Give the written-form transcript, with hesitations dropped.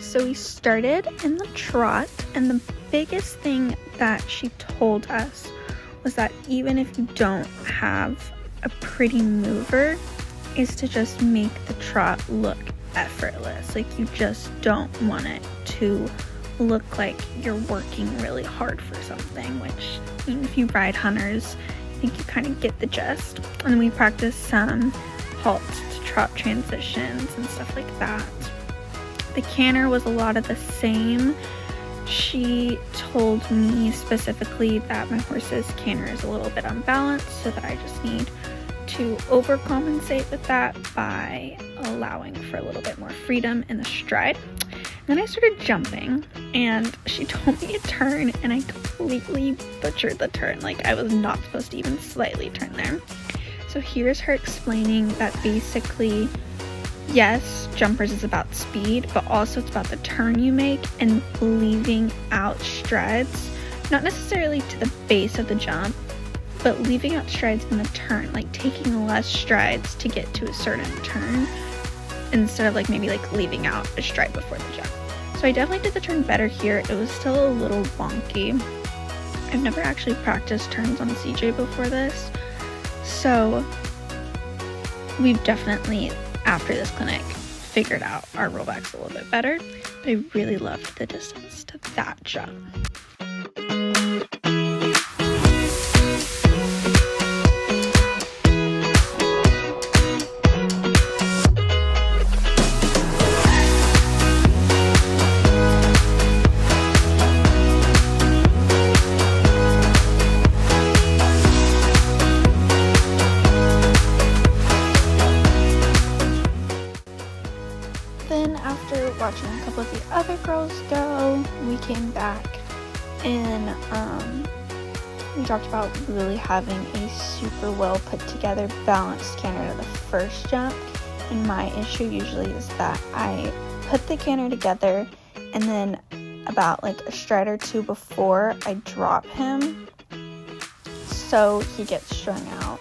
So we started in the trot, and the biggest thing that she told us was that even if you don't have a pretty mover, is to just make the trot look effortless. Like, you just don't want it to look like you're working really hard for something, which, I mean, if you ride hunters, I think you kind of get the gist. And then we practiced some halt to trot transitions and stuff like that. The canter was a lot of the same. She told me specifically that my horse's canter is a little bit unbalanced, so that I just need to overcompensate with that by allowing for a little bit more freedom in the stride. And then I started jumping, and she told me to turn, and I completely butchered the turn. Like, I was not supposed to even slightly turn there. So here's her explaining that basically, yes, jumpers is about speed, but also it's about the turn you make and leaving out strides, not necessarily to the base of the jump, but leaving out strides in the turn, like taking less strides to get to a certain turn instead of like maybe like leaving out a stride before the jump. So I definitely did the turn better here. It was still a little wonky. I've never actually practiced turns on CJ before this, so we've definitely, after this clinic, figured out our rollbacks a little bit better, but I really loved the distance to that jump. Then after watching a couple of the other girls go, we came back and we talked about really having a super well put together balanced canter to the first jump. And my issue usually is that I put the canter together and then about like a stride or two before I drop him, so he gets strung out.